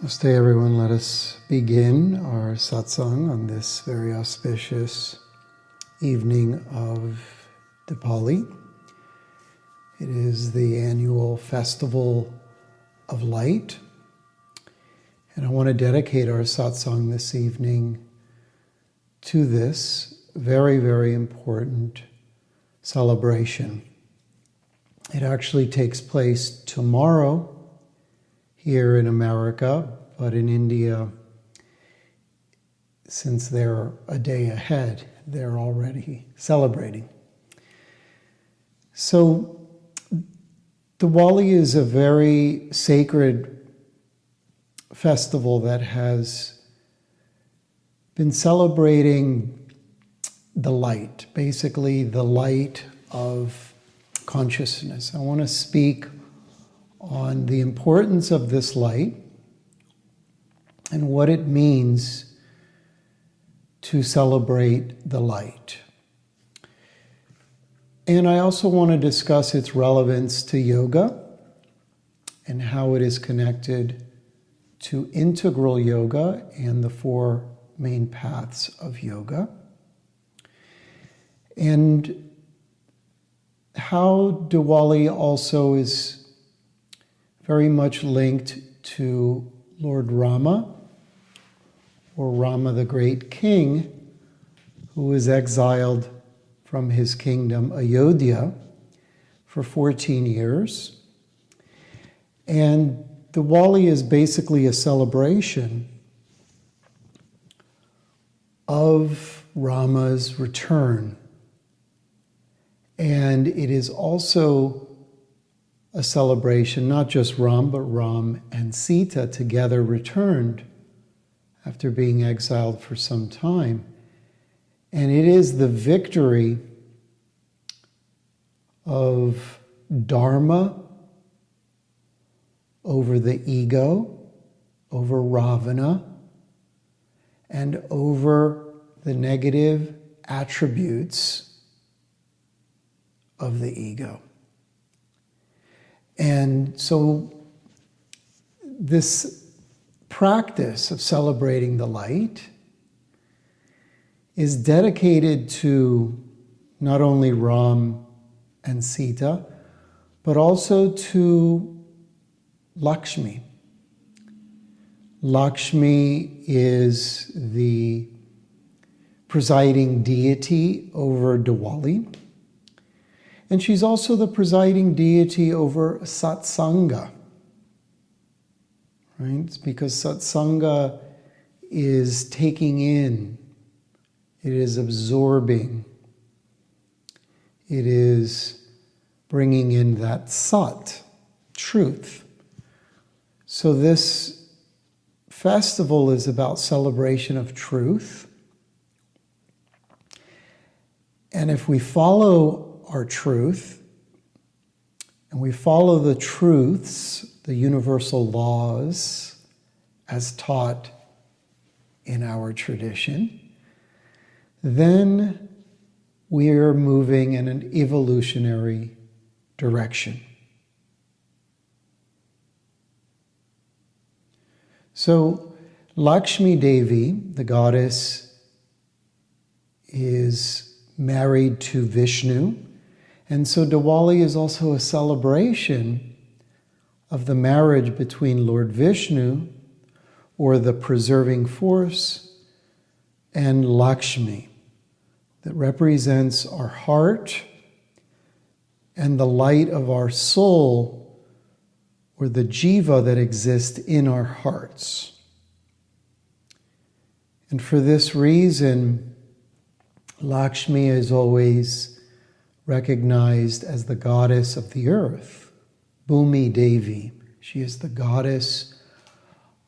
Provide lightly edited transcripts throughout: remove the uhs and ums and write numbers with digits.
Namaste everyone, let us begin our satsang on this very auspicious evening of Diwali. It is the annual festival of light, and I want to dedicate our satsang this evening to this very, very important celebration. It actually takes place tomorrow here in America, but in India, since they're a day ahead, they're already celebrating. So Diwali is a very sacred festival that has been celebrating the light, basically the light of consciousness. I want to speak on the importance of this light and what it means to celebrate the light. And I also want to discuss its relevance to yoga and how it is connected to integral yoga and the four main paths of yoga, and how Diwali also is very much linked to Lord Rama, or Rama the Great King, who was exiled from his kingdom Ayodhya for 14 years. And Diwali is basically a celebration of Rama's return. And it is also a celebration, not just Ram, but Ram and Sita together returned after being exiled for some time. And it is the victory of Dharma over the ego, over Ravana, and over the negative attributes of the ego. And so this practice of celebrating the light is dedicated to not only Ram and Sita, but also to Lakshmi. Lakshmi is the presiding deity over Diwali. And she's also the presiding deity over Satsanga, right? It's because Satsanga is taking in, it is absorbing, it is bringing in that Sat, truth. So this festival is about celebration of truth. And if we follow our truth, and we follow the truths, the universal laws as taught in our tradition, then we're moving in an evolutionary direction. So Lakshmi Devi, the goddess, is married to Vishnu. And so Diwali is also a celebration of the marriage between Lord Vishnu, or the preserving force, and Lakshmi, that represents our heart and the light of our soul, or the jiva that exists in our hearts. And for this reason, Lakshmi is always recognized as the goddess of the earth, Bhumi Devi. She is the goddess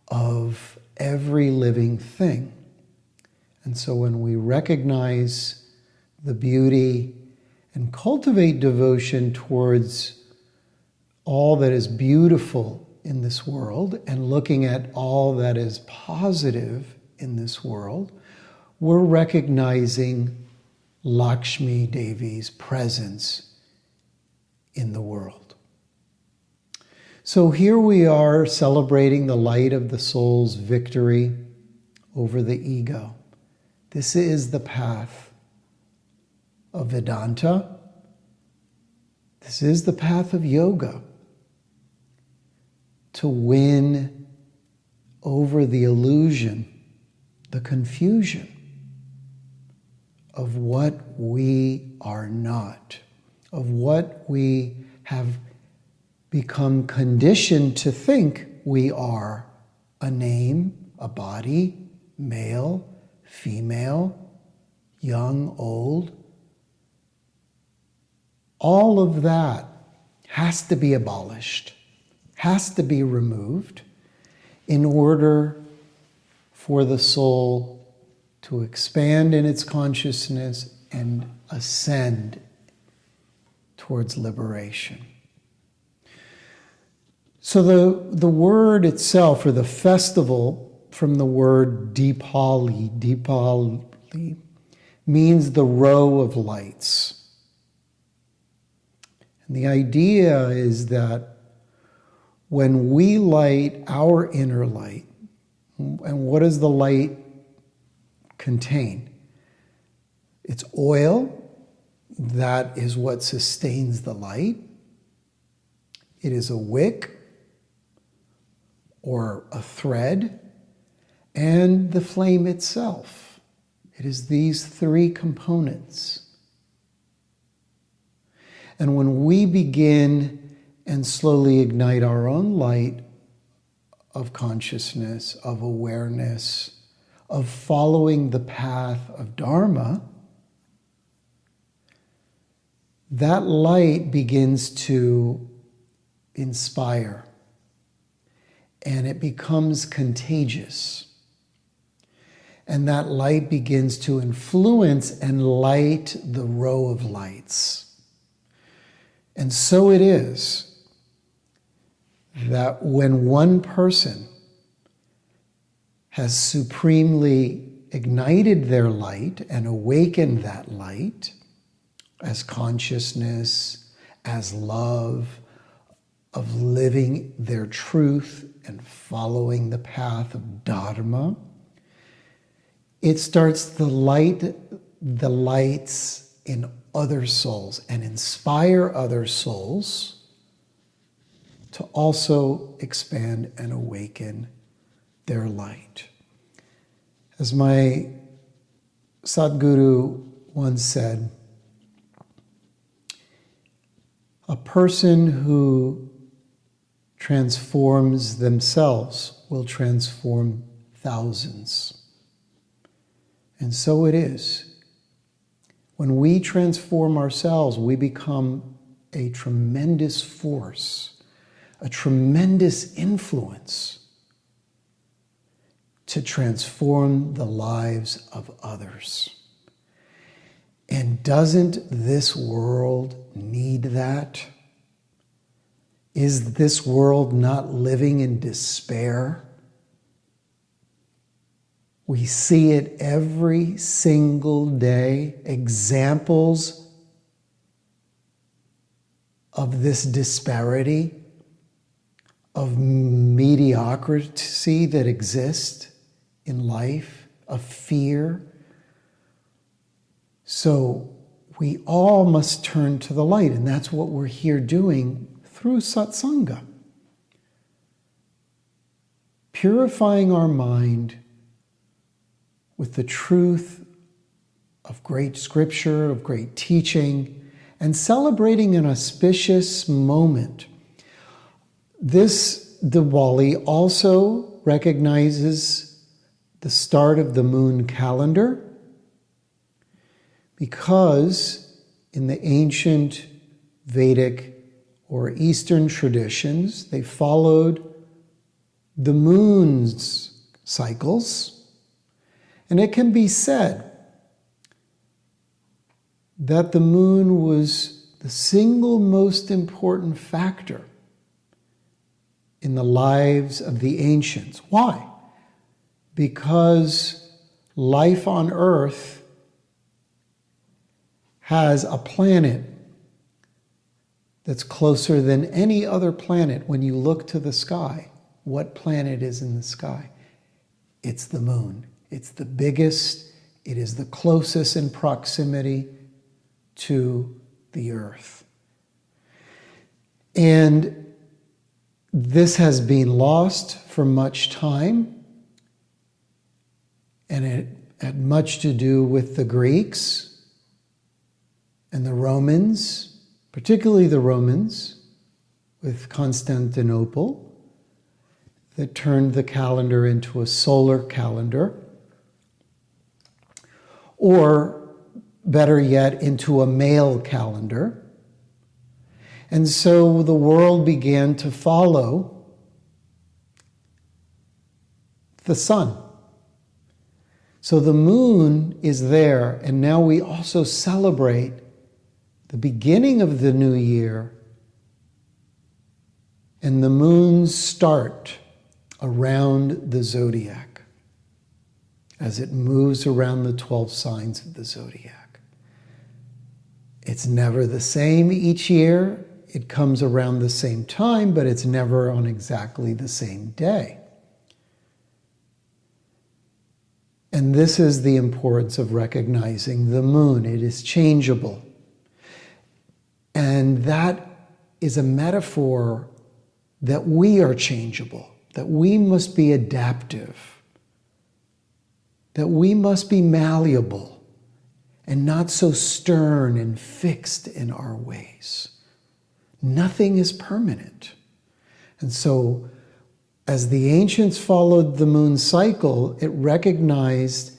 of every living thing. And so when we recognize the beauty and cultivate devotion towards all that is beautiful in this world, and looking at all that is positive in this world, we're recognizing Lakshmi Devi's presence in the world. So here we are celebrating the light of the soul's victory over the ego. This is the path of Vedanta. This is the path of yoga. To win over the illusion, the confusion of what we are not, of what we have become conditioned to think we are: a name, a body, male, female, young, old. All of that has to be abolished, has to be removed in order for the soul to expand in its consciousness and ascend towards liberation. So the word itself, or the festival, from the word Diwali, means the row of lights. And the idea is that when we light our inner light, and what does the light contain? It's oil. That is what sustains the light. It is a wick or a thread, and the flame itself. It is these three components. And when we begin and slowly ignite our own light of consciousness, of awareness, of following the path of Dharma, that light begins to inspire, and it becomes contagious. And that light begins to influence and light the row of lights. And so it is that when one person has supremely ignited their light and awakened that light as consciousness, as love, of living their truth and following the path of Dharma, it starts to light the lights in other souls and inspire other souls to also expand and awaken their light. As my Sadguru once said, a person who transforms themselves will transform thousands. And so it is. When we transform ourselves, we become a tremendous force, a tremendous influence to transform the lives of others. And doesn't this world need that? Is this world not living in despair? We see it every single day, examples of this disparity, of mediocrity that exists in life, of fear. So we all must turn to the light, and that's what we're here doing through Satsanga. Purifying our mind with the truth of great scripture, of great teaching, and celebrating an auspicious moment. This Diwali also recognizes the start of the moon calendar, because in the ancient Vedic or Eastern traditions, they followed the moon's cycles. And it can be said that the moon was the single most important factor in the lives of the ancients. Why? Because life on Earth has a planet that's closer than any other planet. When you look to the sky, what planet is in the sky? It's the moon. It's the biggest. It is the closest in proximity to the earth. And this has been lost for much time, and it had much to do with the Greeks and the Romans, particularly the Romans with Constantinople, that turned the calendar into a solar calendar, or better yet, into a male calendar. And so the world began to follow the sun. So the moon is there, and now we also celebrate the beginning of the new year, and the moons start around the zodiac as it moves around the 12 signs of the zodiac. It's never the same each year. It comes around the same time, but it's never on exactly the same day. And this is the importance of recognizing the moon. It is changeable. And that is a metaphor that we are changeable, that we must be adaptive, that we must be malleable and not so stern and fixed in our ways. Nothing is permanent. And so, as the ancients followed the moon cycle, it recognized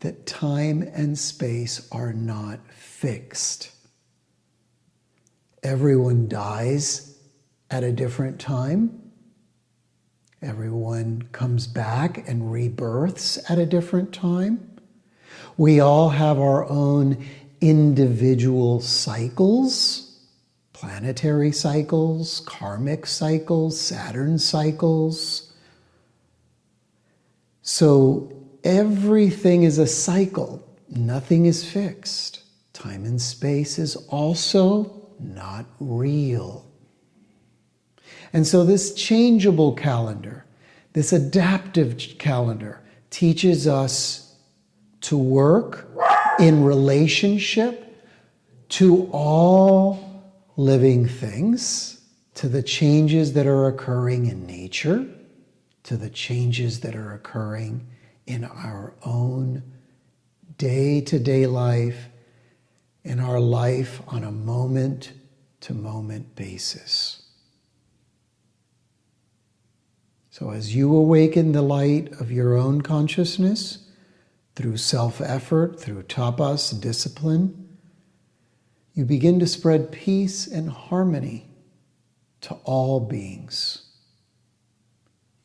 that time and space are not fixed. Everyone dies at a different time. Everyone comes back and rebirths at a different time. We all have our own individual cycles. Planetary cycles, karmic cycles, Saturn cycles. So everything is a cycle. Nothing is fixed. Time and space is also not real. And so this changeable calendar, this adaptive calendar, teaches us to work in relationship to all living things, to the changes that are occurring in nature, to the changes that are occurring in our own day-to-day life, in our life on a moment-to-moment basis. So as you awaken the light of your own consciousness through self-effort, through tapas, discipline, you begin to spread peace and harmony to all beings.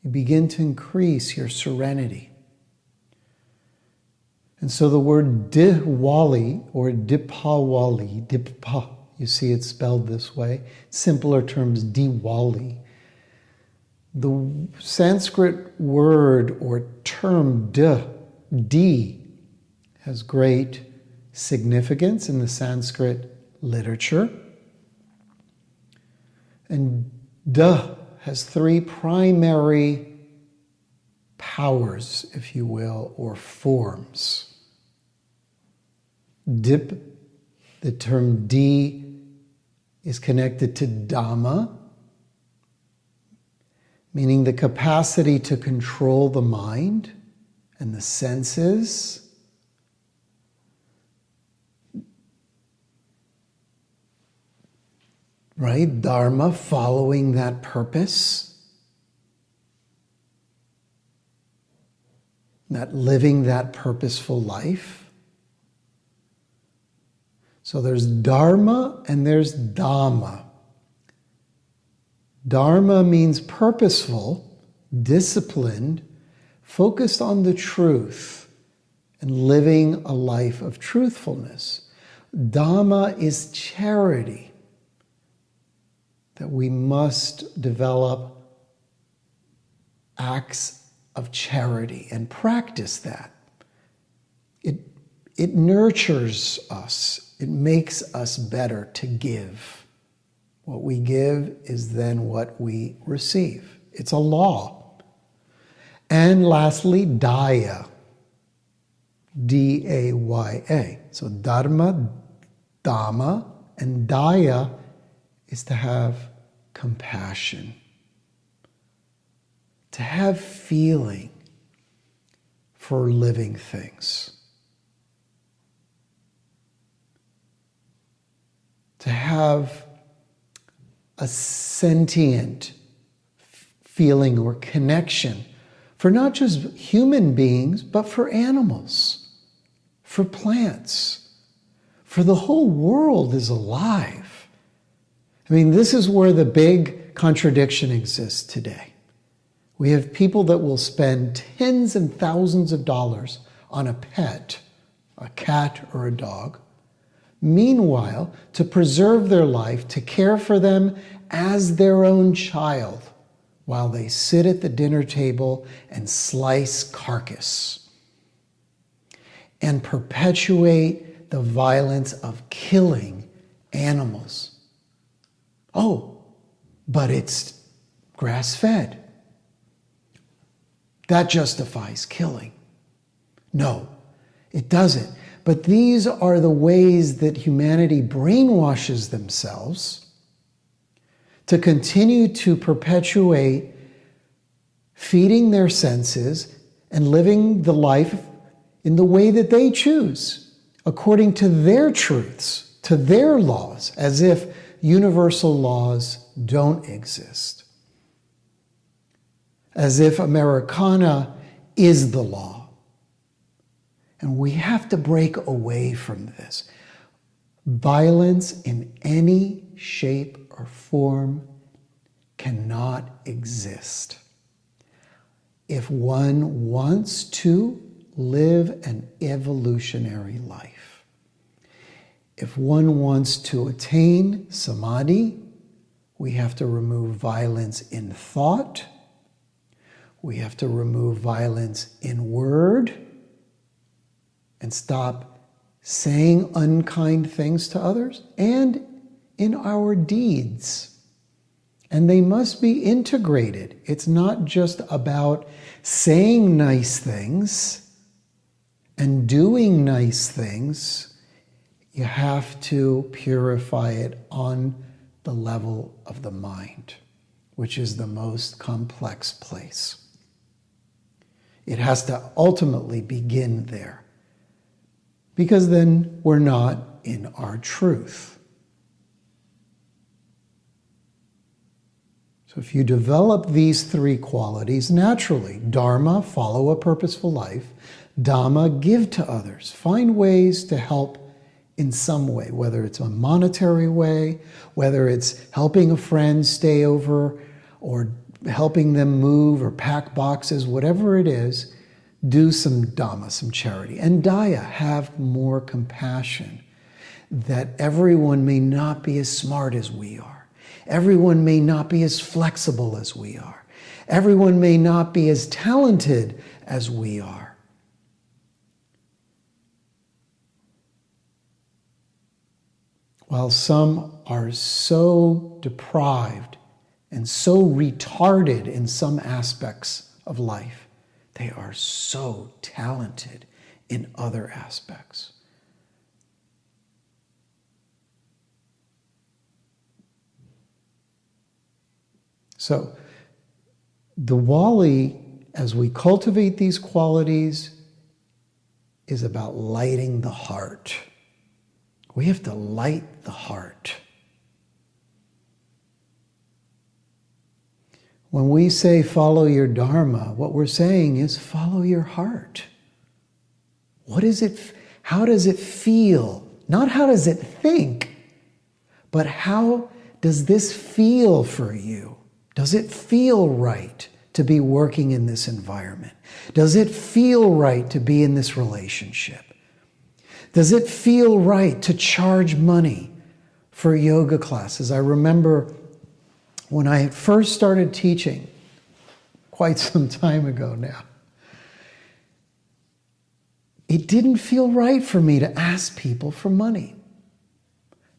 You begin to increase your serenity. And so the word Diwali or Dippa, you see it spelled this way, simpler terms Diwali. The Sanskrit word or term di, has great significance in the Sanskrit literature. And Da has three primary powers, if you will, or forms. Dip, the term di, is connected to Dhamma, meaning the capacity to control the mind and the senses. Right? Dharma, following that purpose, that living that purposeful life. So there's Dharma and there's Dhamma. Dharma means purposeful, disciplined, focused on the truth, and living a life of truthfulness. Dhamma is charity. That we must develop acts of charity and practice that. it nurtures us. It makes us better to give. What we give is then what we receive. It's a law. And lastly, Daya. D-A-Y-A. So Dharma, Dhamma, and Daya is to have compassion. To have feeling for living things. To have a sentient feeling or connection for not just human beings, but for animals, for plants, for the whole world is alive. I mean, this is where the big contradiction exists today. We have people that will spend tens and thousands of dollars on a pet, a cat or a dog. Meanwhile, to preserve their life, to care for them as their own child, while they sit at the dinner table and slice carcass and perpetuate the violence of killing animals. Oh, but it's grass-fed. That justifies killing. No, it doesn't. But these are the ways that humanity brainwashes themselves to continue to perpetuate feeding their senses and living the life in the way that they choose, according to their truths, to their laws, as if universal laws don't exist. As if Americana is the law. And we have to break away from this. Violence in any shape or form cannot exist. If one wants to live an evolutionary life, if one wants to attain samadhi, we have to remove violence in thought. We have to remove violence in word and stop saying unkind things to others and in our deeds. And they must be integrated. It's not just about saying nice things and doing nice things. You have to purify it on the level of the mind, which is the most complex place. It has to ultimately begin there. Because then we're not in our truth. So if you develop these three qualities naturally, Dharma, follow a purposeful life, Dhamma, give to others, find ways to help in some way, whether it's a monetary way, whether it's helping a friend stay over or helping them move or pack boxes, whatever it is, do some Dhamma, some charity. And Daya, have more compassion that everyone may not be as smart as we are. Everyone may not be as flexible as we are. Everyone may not be as talented as we are. While some are so deprived and so retarded in some aspects of life, they are so talented in other aspects. So, Diwali, as we cultivate these qualities, is about lighting the heart. We have to light the heart. When we say follow your Dharma, what we're saying is follow your heart. What is it? How does it feel? Not how does it think, but how does this feel for you? Does it feel right to be working in this environment? Does it feel right to be in this relationship? Does it feel right to charge money for yoga classes? I remember when I first started teaching, quite some time ago now, it didn't feel right for me to ask people for money.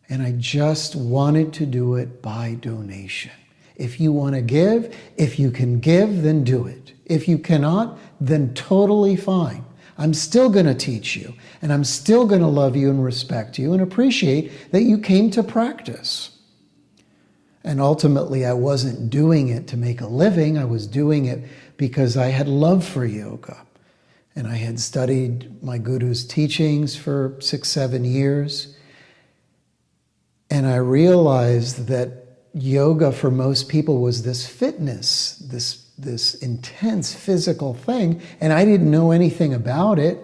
And I just wanted to do it by donation. If you want to give, if you can give, then do it. If you cannot, then totally fine. I'm still going to teach you, and I'm still going to love you and respect you and appreciate that you came to practice. And ultimately, I wasn't doing it to make a living. I was doing it because I had love for yoga. And I had studied my guru's teachings for 6-7 years. And I realized that yoga for most people was this fitness, this intense physical thing, and I didn't know anything about it.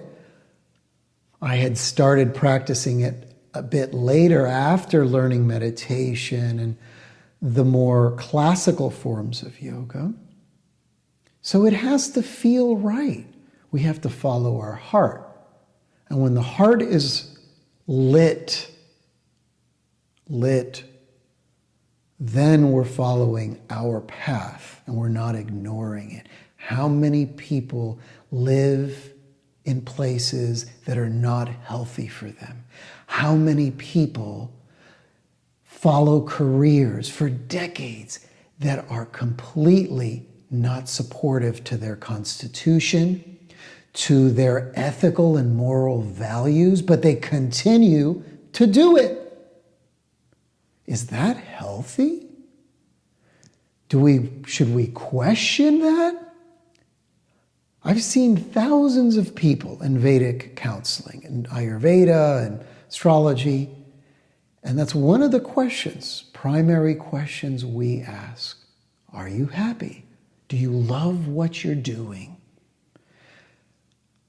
I had started practicing it a bit later after learning meditation and the more classical forms of yoga. So it has to feel right. We have to follow our heart. And when the heart is lit, then we're following our path and we're not ignoring it. How many people live in places that are not healthy for them? How many people follow careers for decades that are completely not supportive to their constitution, to their ethical and moral values, but they continue to do it? Is that healthy? Should we question that? I've seen thousands of people in Vedic counseling and Ayurveda and astrology, and that's one of the questions, primary questions we ask. Are you happy? Do you love what you're doing?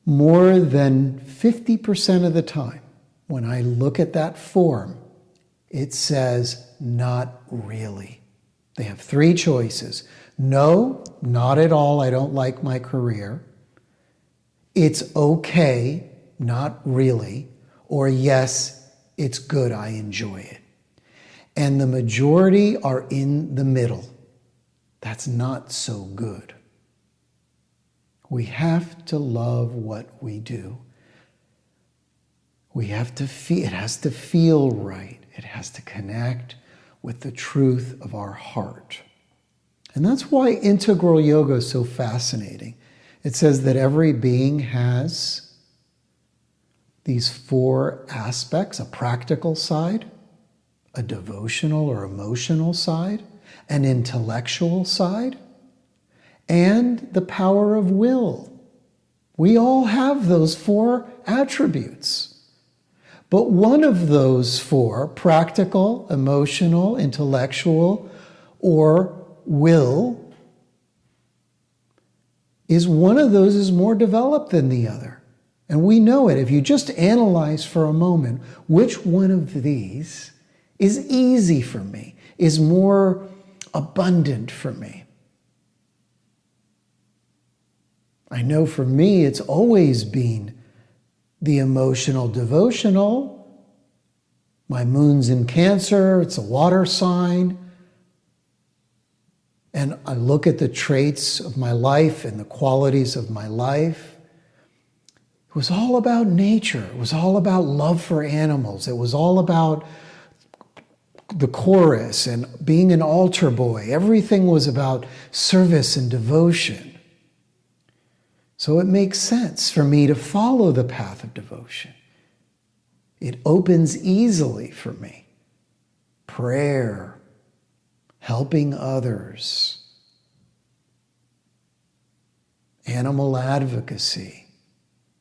More than 50% of the time, when I look at that form, it says, not really. They have 3 choices. No, not at all, I don't like my career. It's okay, not really. Or yes, it's good, I enjoy it. And the majority are in the middle. That's not so good. We have to love what we do. We have to feel, it has to feel right. It has to connect with the truth of our heart. And that's why integral yoga is so fascinating. It says that every being has these 4 aspects: a practical side, a devotional or emotional side, an intellectual side, and the power of will. We all have those 4 attributes. But one of those 4, practical, emotional, intellectual, or will, is one of those is more developed than the other. And we know it. If you just analyze for a moment, which one of these is easy for me, is more abundant for me? I know for me, it's always been the emotional devotional. My moon's in Cancer, it's a water sign. And I look at the traits of my life and the qualities of my life. It was all about nature. It was all about love for animals. It was all about the chorus and being an altar boy. Everything was about service and devotion. So it makes sense for me to follow the path of devotion. It opens easily for me. Prayer, helping others, animal advocacy,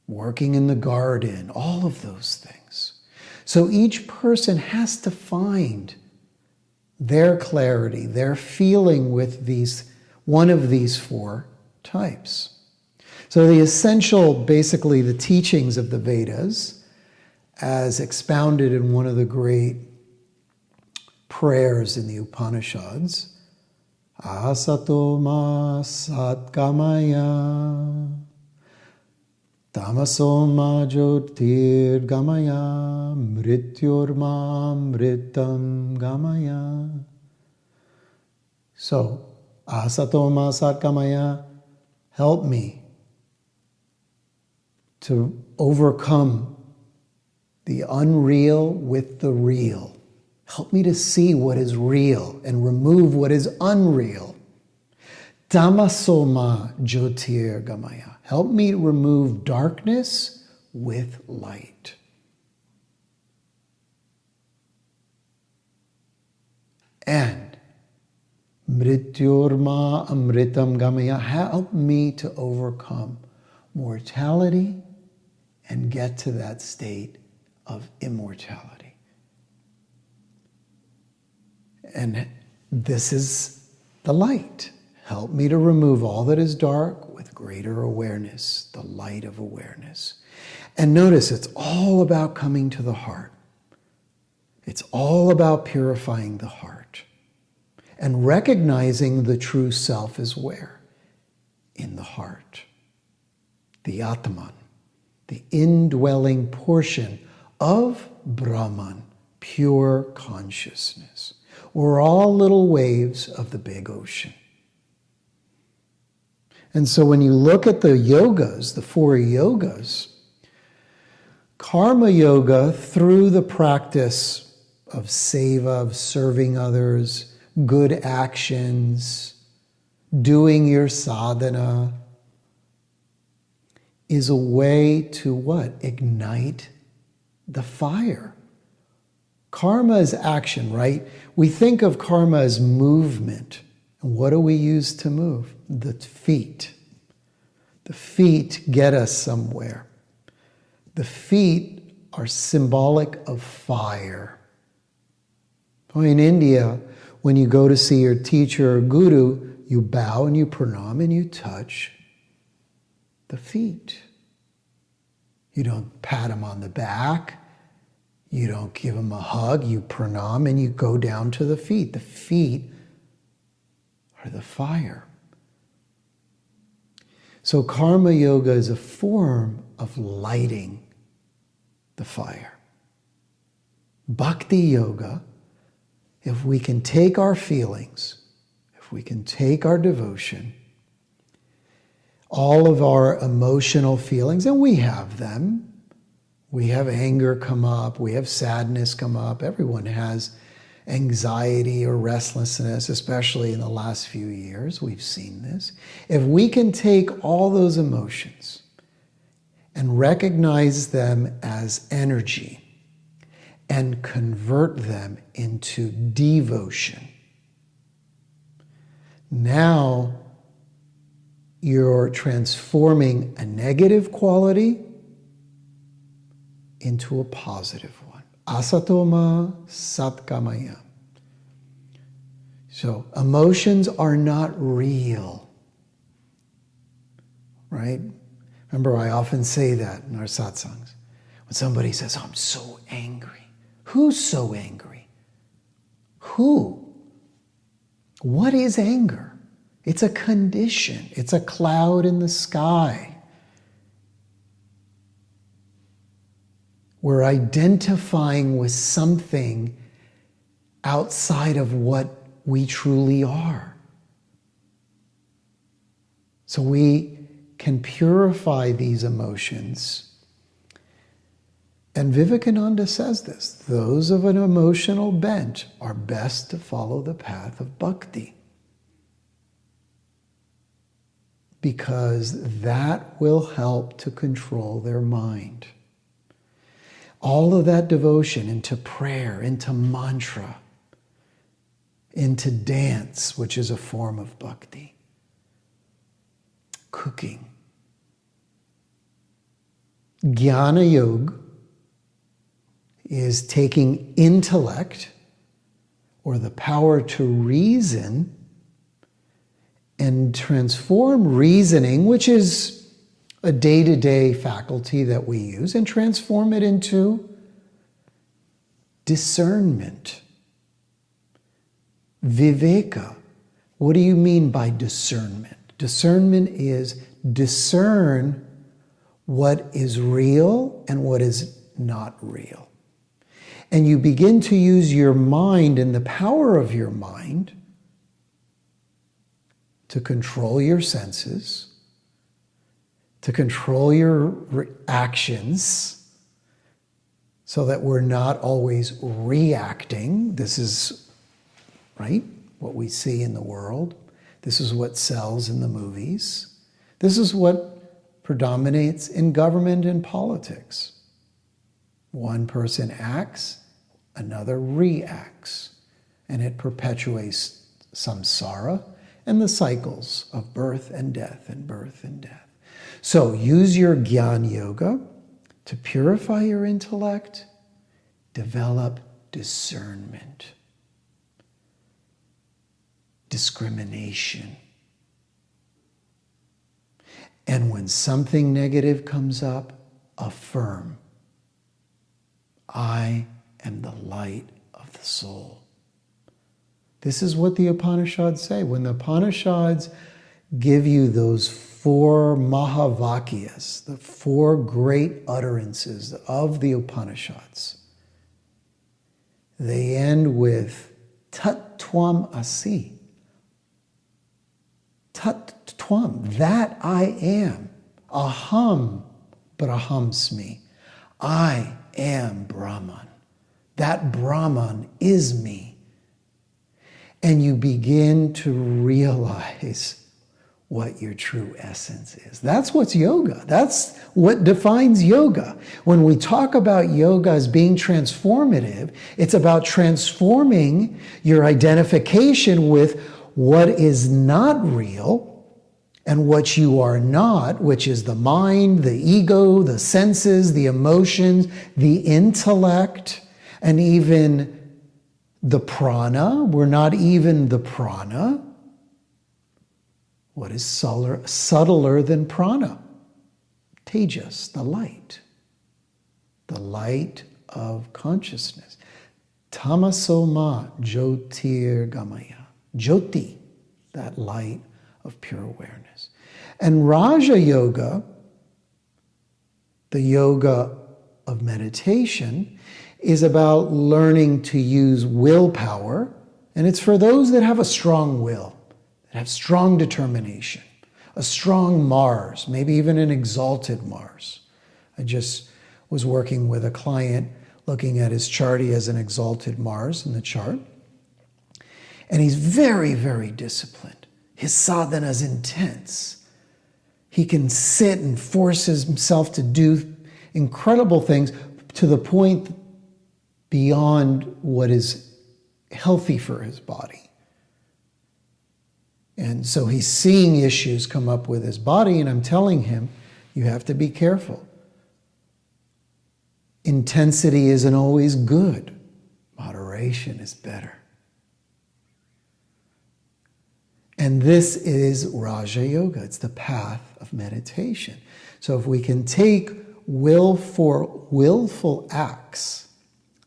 working in the garden, all of those things. So each person has to find their clarity, their feeling with one of these 4 types. So the essential, basically the teachings of the Vedas, as expounded in one of the great prayers in the Upanishads, Asato ma satgamaya, tamaso ma jyotir gamaya, mrityor ma mritam gamaya. So, asato ma satgamaya, help me to overcome the unreal with the real. Help me to see what is real and remove what is unreal. Tamasoma jyotir gamaya. Help me remove darkness with light. And mrityurma amritam gamaya. Help me to overcome mortality and get to that state of immortality. And this is the light. Help me to remove all that is dark with greater awareness, the light of awareness. And notice it's all about coming to the heart. It's all about purifying the heart and recognizing the true self is where? In the heart. The Atman, the indwelling portion of Brahman, pure consciousness. We're all little waves of the big ocean. And so when you look at the yogas, the 4 yogas, karma yoga, through the practice of seva, of serving others, good actions, doing your sadhana, is a way to what? Ignite the fire. Karma is action, right? We think of karma as movement. And what do we use to move? The feet. The feet get us somewhere. The feet are symbolic of fire. In India, when you go to see your teacher or guru, you bow and you pranam and you touch the feet. You don't pat him on the back. You don't give him a hug. You pranam and you go down to the feet. The feet are the fire. So karma yoga is a form of lighting the fire. Bhakti yoga, if we can take our feelings, if we can take our devotion, all of our emotional feelings, and we have them. We have anger come up, we have sadness come up. Everyone has anxiety or restlessness, especially in the last few years. We've seen this. If we can take all those emotions and recognize them as energy and convert them into devotion, now you're transforming a negative quality into a positive one. Asatoma satgamaya. So emotions are not real, right? Remember, I often say that in our satsangs. When somebody says, I'm so angry. Who's so angry? Who? What is anger? It's a condition. It's a cloud in the sky. We're identifying with something outside of what we truly are. So we can purify these emotions. And Vivekananda says this, those of an emotional bent are best to follow the path of bhakti, because that will help to control their mind. All of that devotion into prayer, into mantra, into dance, which is a form of bhakti, cooking. Jnana Yoga is taking intellect, or the power to reason, and transform reasoning, which is a day-to-day faculty that we use, and transform it into discernment. Viveka. What do you mean by discernment? Discernment is discern what is real and what is not real. And you begin to use your mind and the power of your mind to control your senses, to control your actions so that we're not always reacting. This is, right, what we see in the world. This is what sells in the movies. This is what predominates in government and politics. One person acts, another reacts, and it perpetuates samsara and the cycles of birth and death and birth and death. So use your Gyan Yoga to purify your intellect, develop discernment, discrimination. And when something negative comes up, affirm, I am the light of the soul. This is what the Upanishads say. When the Upanishads give you those 4 Mahavakyas, the 4 great utterances of the Upanishads, they end with Tat Tvam Asi. Tat Tvam, that I am. Aham Brahmasmi. I am Brahman. That Brahman is me. And you begin to realize what your true essence is. That's what's yoga. That's what defines yoga. When we talk about yoga as being transformative, it's about transforming your identification with what is not real and what you are not, which is the mind, the ego, the senses, the emotions, the intellect, and even the prana. We're not even the prana. What is subtler than prana? Tejas, the light of consciousness. Tamasoma jyotirgamaya. Jyoti, that light of pure awareness. And Raja Yoga, the yoga of meditation, is about learning to use willpower, and it's for those that have a strong will, that have strong determination, a strong Mars, maybe even an exalted Mars. I just was working with a client looking at his chart. He has an exalted Mars in the chart, and he's very, very disciplined. His sadhana is intense. He can sit and force himself to do incredible things to the point beyond what is healthy for his body. And so he's seeing issues come up with his body, and I'm telling him, you have to be careful. Intensity isn't always good. Moderation is better. And this is Raja Yoga. It's the path of meditation. So if we can take willful acts,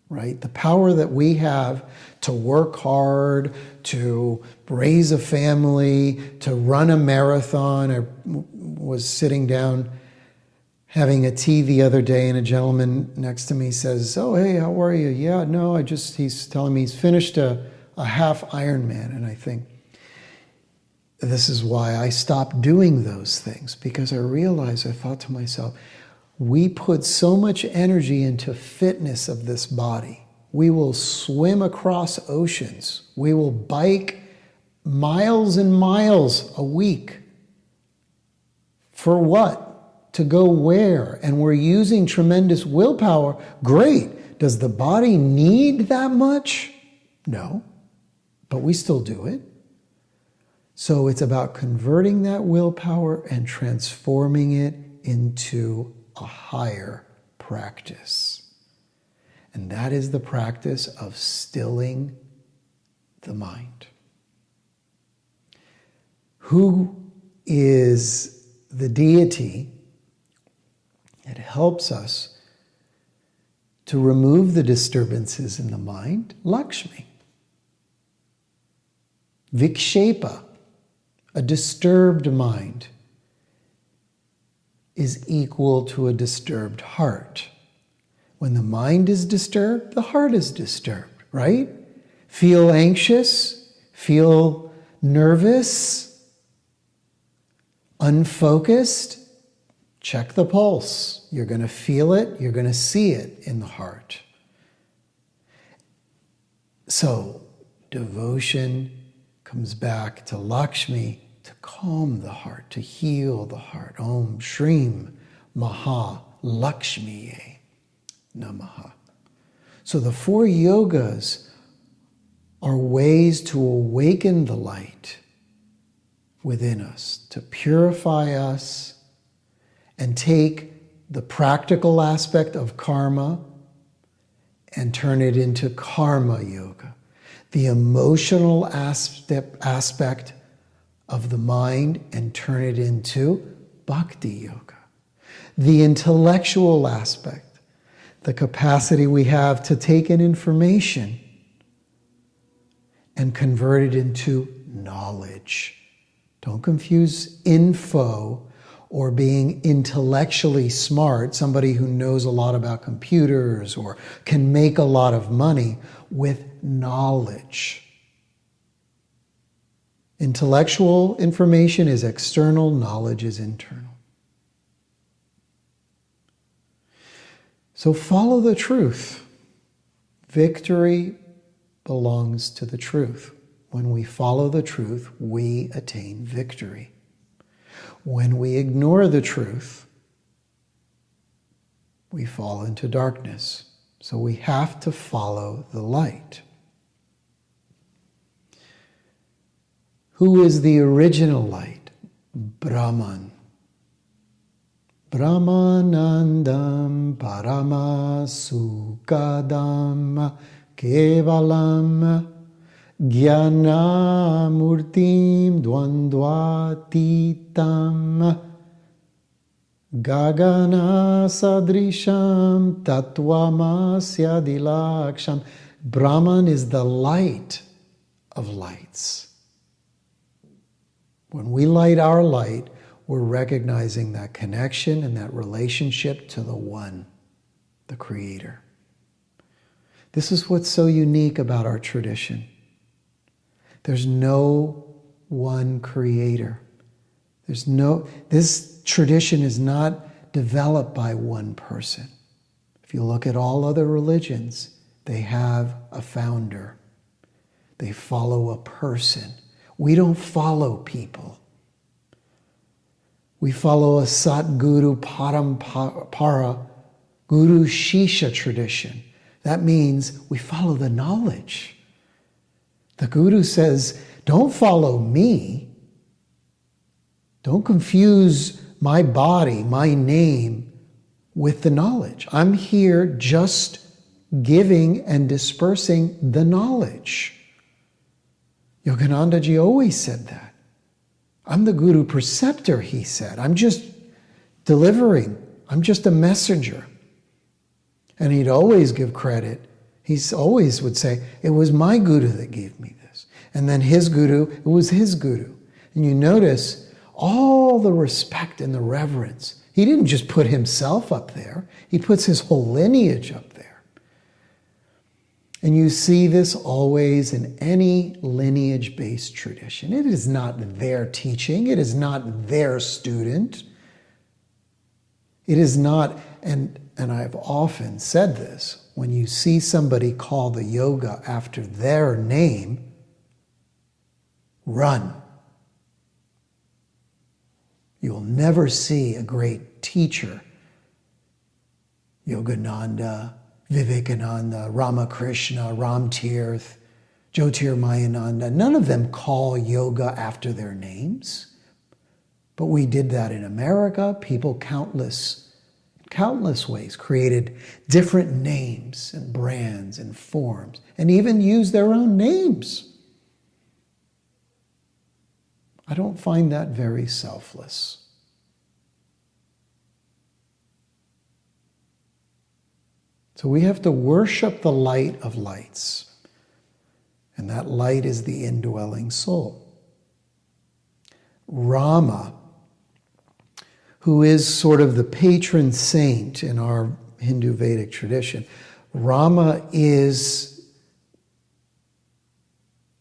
right? The power that we have to work hard, to raise a family, to run a marathon. I was sitting down having a tea the other day, and a gentleman next to me says, "Oh, hey, how are you?" "Yeah, no, he's telling me he's finished a half Ironman." And I think, this is why I stopped doing those things, because I thought to myself, we put so much energy into fitness of this body. We will swim across oceans. We will bike miles and miles a week. For what? To go where? And we're using tremendous willpower. Great. Does the body need that much? No. But we still do it. So it's about converting that willpower and transforming it into a higher practice. And that is the practice of stilling the mind. Who is the deity that helps us to remove the disturbances in the mind? Lakshmi. Vikshepa, a disturbed mind, is equal to a disturbed heart. When the mind is disturbed, the heart is disturbed, right? Feel anxious, feel nervous, unfocused, check the pulse. You're going to feel it. You're going to see it in the heart. So devotion comes back to Lakshmi to calm the heart, to heal the heart. Om Shrim Maha Lakshmiye Namaha. So the 4 yogas are ways to awaken the light within us, to purify us, and take the practical aspect of karma and turn it into karma yoga. The emotional aspect of the mind and turn it into bhakti yoga. The intellectual aspect, the capacity we have to take in information and convert it into knowledge. Don't confuse info or being intellectually smart, somebody who knows a lot about computers or can make a lot of money, with knowledge. Intellectual information is external, knowledge is internal. So follow the truth. Victory belongs to the truth. When we follow the truth, we attain victory. When we ignore the truth, we fall into darkness. So we have to follow the light. Who is the original light? Brahman. Brahmanandam Paramasukadam Kevalam Jnanamurtim Dvandvatitam Gagana Sadrisham Tattvamasya Dilaksham. Brahman is the light of lights. When we light our light, we're recognizing that connection and that relationship to the One, the Creator. This is what's so unique about our tradition. There's no one Creator. This tradition is not developed by one person. If you look at all other religions, they have a founder. They follow a person. We don't follow people. We follow a Satguru Parampara Guru Shisha tradition. That means we follow the knowledge. The Guru says, don't follow me. Don't confuse my body, my name, with the knowledge. I'm here just giving and dispersing the knowledge. Yogananda Ji always said that. I'm the Guru Preceptor, he said. I'm just delivering. I'm just a messenger. And he'd always give credit. He always would say, it was my Guru that gave me this. And then his Guru, it was his Guru. And you notice all the respect and the reverence. He didn't just put himself up there. He puts his whole lineage up there. And you see this always in any lineage-based tradition. It is not their teaching. It is not their student. It is not, and I've often said this, when you see somebody call the yoga after their name, run. You'll never see a great teacher, Yogananda, Vivekananda, Ramakrishna, Ramtirth, Jyotirmayananda. None of them call yoga after their names. But we did that in America. People countless ways created different names and brands and forms and even used their own names. I don't find that very selfless. So we have to worship the light of lights. And that light is the indwelling soul. Rama, who is sort of the patron saint in our Hindu Vedic tradition, Rama is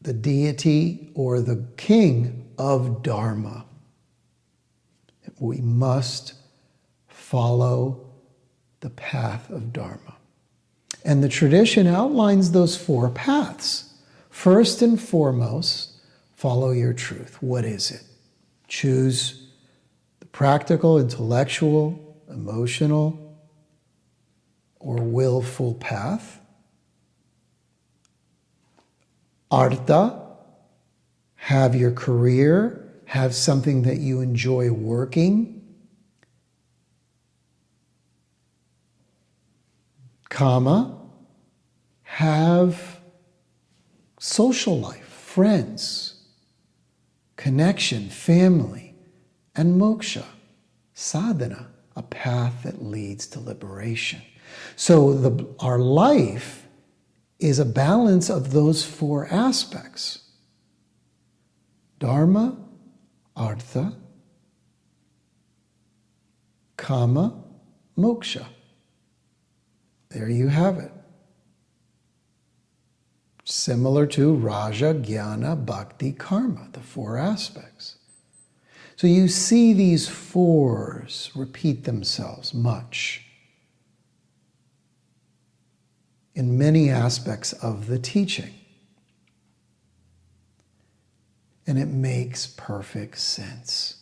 the deity or the king of Dharma. We must follow the path of Dharma. And the tradition outlines those four paths. First and foremost, follow your truth. What is it? Choose the practical, intellectual, emotional, or willful path. Artha, have your career, have something that you enjoy working. Kama, have social life, friends, connection, family, and moksha, sadhana, a path that leads to liberation. So our life is a balance of those four aspects. Dharma, artha, kama, moksha. There you have it. Similar to Raja, Jnana, Bhakti, Karma, the four aspects. So you see these fours repeat themselves much in many aspects of the teaching. And it makes perfect sense.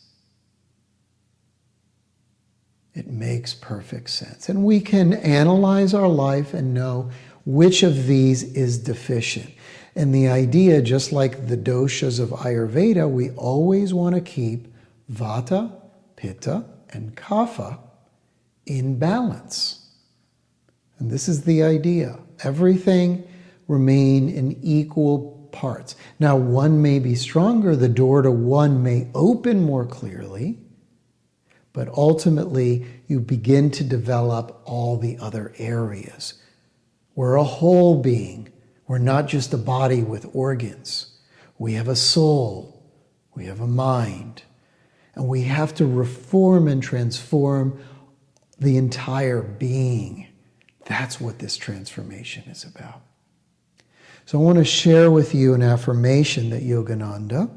It makes perfect sense. And we can analyze our life and know which of these is deficient. And the idea, just like the doshas of Ayurveda, we always want to keep Vata, Pitta, and Kapha in balance. And this is the idea. Everything remain in equal parts. Now, one may be stronger, the door to one may open more clearly, but ultimately you begin to develop all the other areas. We're a whole being. We're not just a body with organs. We have a soul. We have a mind. And we have to reform and transform the entire being. That's what this transformation is about. So I want to share with you an affirmation that Yogananda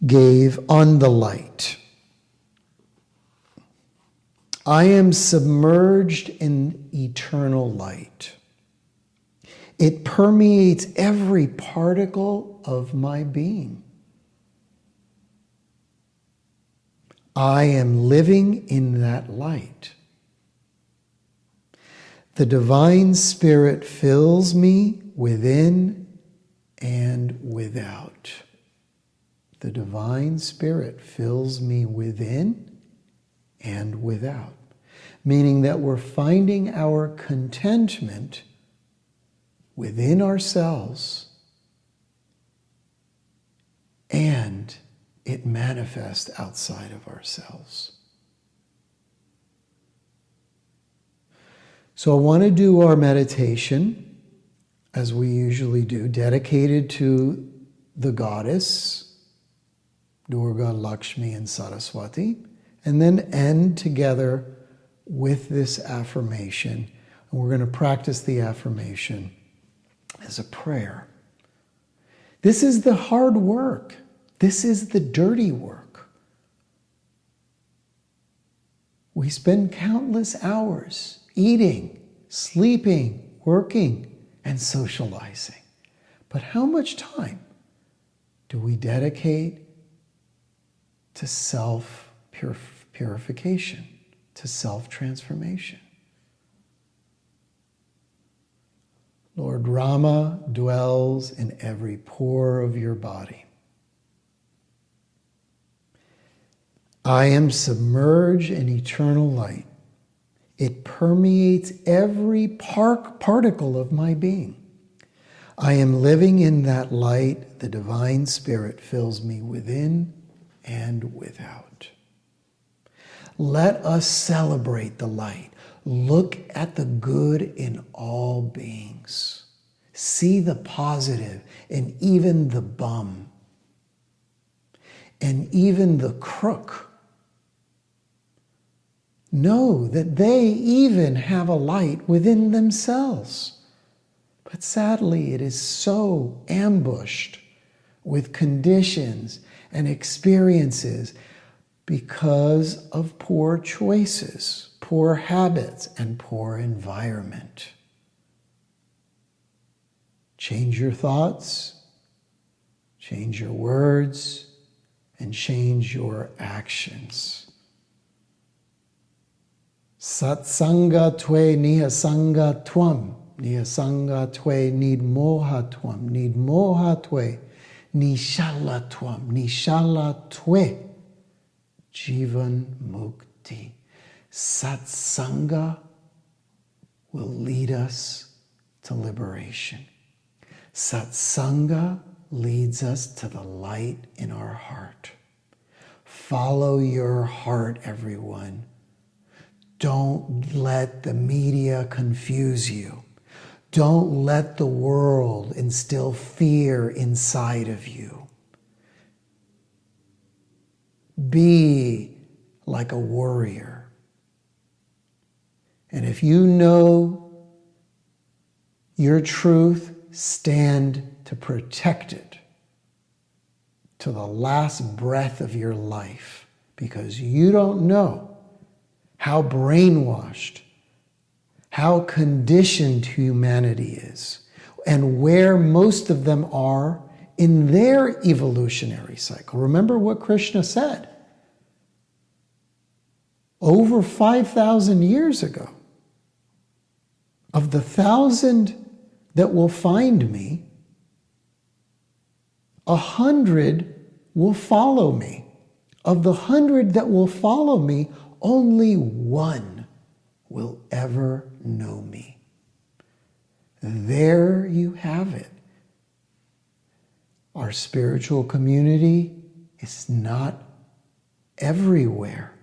gave on the light. I am submerged in eternal light. It permeates every particle of my being. I am living in that light. The divine spirit fills me within and without. The divine spirit fills me within and without. Meaning that we're finding our contentment within ourselves and it manifests outside of ourselves. So I want to do our meditation, as we usually do, dedicated to the goddess, Durga, Lakshmi, and Saraswati, and then end together with this affirmation. And we're going to practice the affirmation as a prayer. This is the hard work. This is the dirty work. We spend countless hours eating, sleeping, working, and socializing. But how much time do we dedicate to self-purification, to self-transformation? Lord Rama dwells in every pore of your body. I am submerged in eternal light. It permeates every particle of my being. I am living in that light. The divine spirit fills me within and without. Let us celebrate the light. Look at the good in all beings. See the positive in even the bum and even the crook. Know that they even have a light within themselves. But sadly, it is so ambushed with conditions and experiences because of poor choices, poor habits, and poor environment. Change your thoughts, change your words, and change your actions. Satsanga twe nihasanga tvam, nihasanga twe nidmoha tvam, nidmoha twe nishala tvam, nishala twe jivan mukti. Satsanga will lead us to liberation. Satsanga leads us to the light in our heart. Follow your heart, everyone. Don't let the media confuse you. Don't let the world instill fear inside of you. Be like a warrior. And if you know your truth, stand to protect it to the last breath of your life, because you don't know how brainwashed, how conditioned humanity is, and where most of them are in their evolutionary cycle. Remember what Krishna said over 5,000 years ago. Of the 1,000 that will find me, 100 will follow me. Of the 100 that will follow me, only one will ever know me. There you have it. Our spiritual community is not everywhere.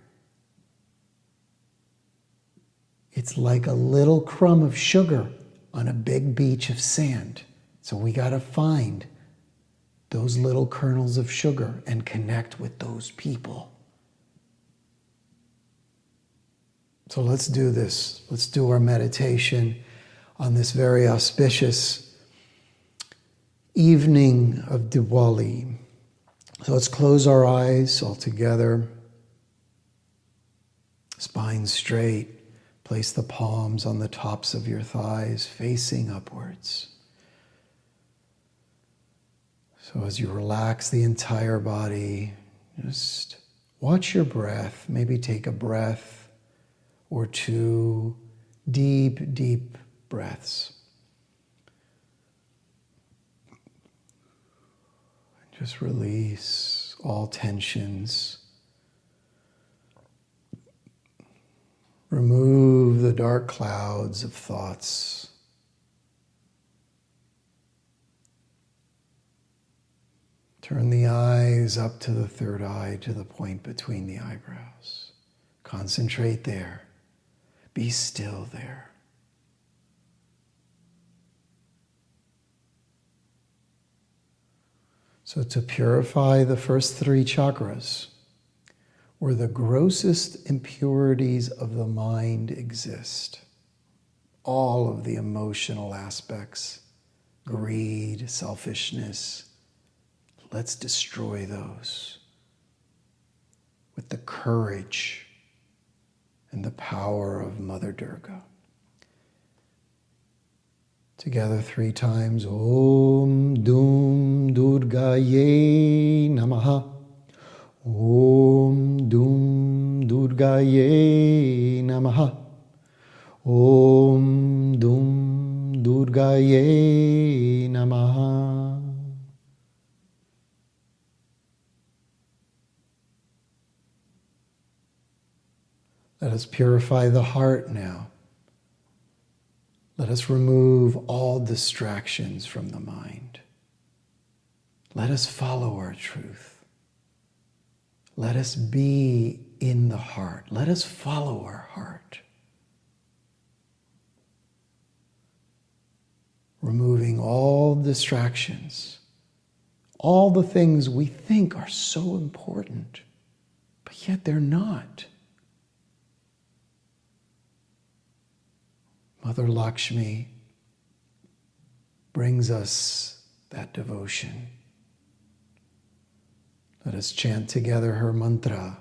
It's like a little crumb of sugar on a big beach of sand. So we got to find those little kernels of sugar and connect with those people. So let's do this. Let's do our meditation on this very auspicious evening of Diwali. So let's close our eyes all together. Spine straight. Place the palms on the tops of your thighs, facing upwards. So as you relax the entire body, just watch your breath. Maybe take a breath or two, deep, deep breaths. Just release all tensions. Remove the dark clouds of thoughts. Turn the eyes up to the third eye, to the point between the eyebrows. Concentrate there. Be still there. So to purify the first three chakras, where the grossest impurities of the mind exist, all of the emotional aspects, greed, selfishness, let's destroy those with the courage and the power of Mother Durga. Together 3 times. Om Dum Durgaye Namaha. Om Dum Durgaye Namaha. Om Dum Durgaye Namaha. Let us purify the heart now. Let us remove all distractions from the mind. Let us follow our truth. Let us be in the heart. Let us follow our heart. Removing all distractions, all the things we think are so important, but yet they're not. Mother Lakshmi brings us that devotion. Let us chant together her mantra.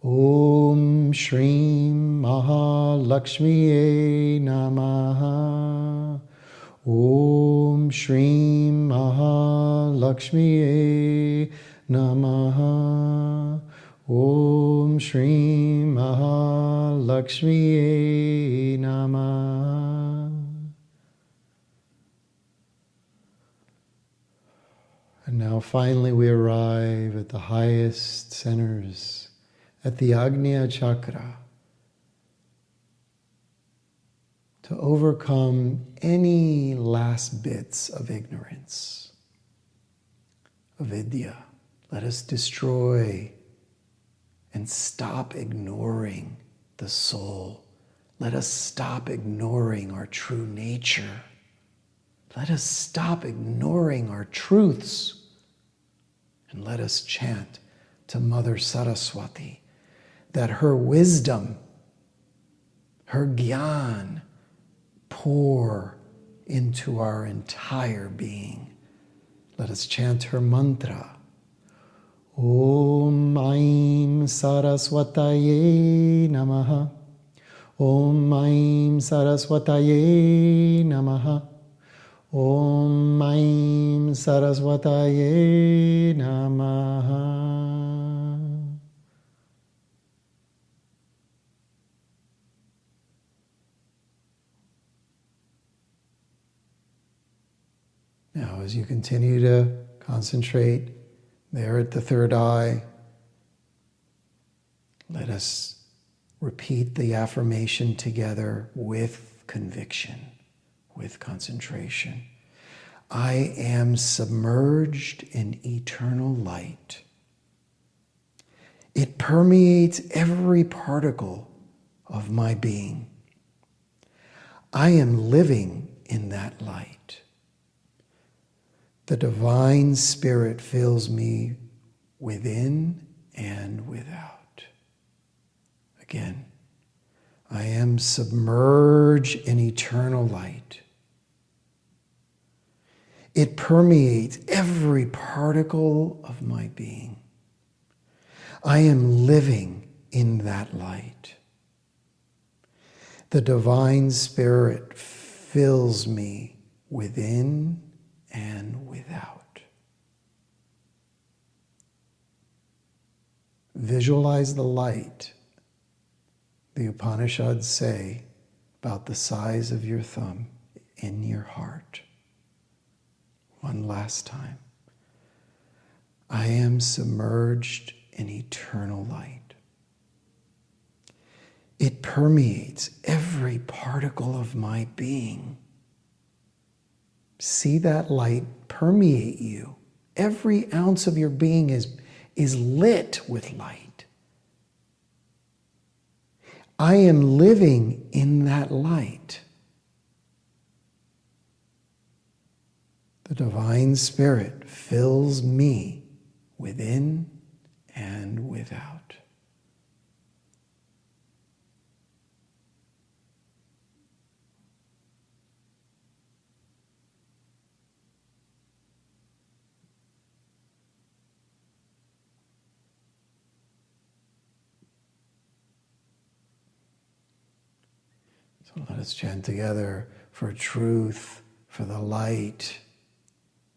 Om Shrim Mahalakshmiye Namaha. Om Shrim Mahalakshmiye Namaha. Om Shrim Mahalakshmiye Namaha. And now finally we arrive at the highest centers, at the Agnya Chakra, to overcome any last bits of ignorance, avidya. Let us destroy and stop ignoring the soul. Let us stop ignoring our true nature. Let us stop ignoring our truths. And let us chant to Mother Saraswati that her wisdom, her gyan, pour into our entire being. Let us chant her mantra. Om Aim Saraswataye Namaha. Om Aim Saraswataye Namaha. Om Aim Saraswataye Namaha. Now, as you continue to concentrate there at the third eye, let us repeat the affirmation together with conviction, with concentration. I am submerged in eternal light. It permeates every particle of my being. I am living in that light. The divine spirit fills me within and without. Again, I am submerged in eternal light. It permeates every particle of my being. I am living in that light. The divine spirit fills me within and without. Visualize the light the Upanishads say about the size of your thumb in your heart. One last time. I am submerged in eternal light. It permeates every particle of my being. See that light permeate you. Every ounce of your being is lit with light. I am living in that light. The divine spirit fills me within and without. So let us chant together for truth, for the light,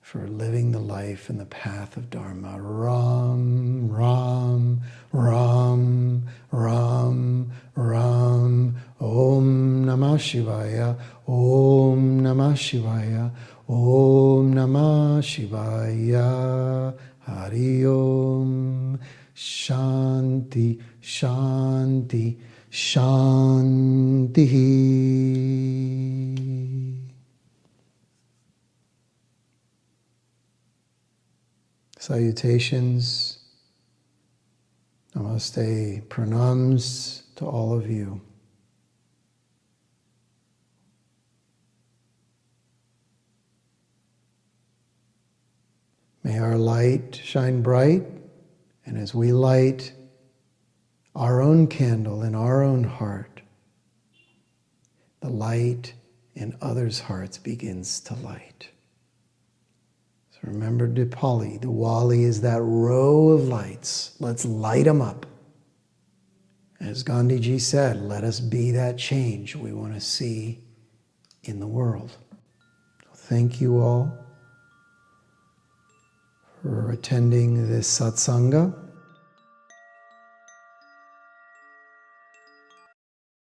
for living the life in the path of Dharma. Ram, Ram, Ram, Ram, Ram. Om Namah Shivaya, Om Namah Shivaya, Om Namah Shivaya. Hari Om. Shanti, Shanti, Shanti. Salutations, namaste, pranams to all of you. May our light shine bright, and as we light our own candle in our own heart, the light in others' hearts begins to light. So remember Diwali. Diwali is that row of lights. Let's light them up. As Gandhiji said, let us be that change we want to see in the world. So thank you all for attending this satsanga.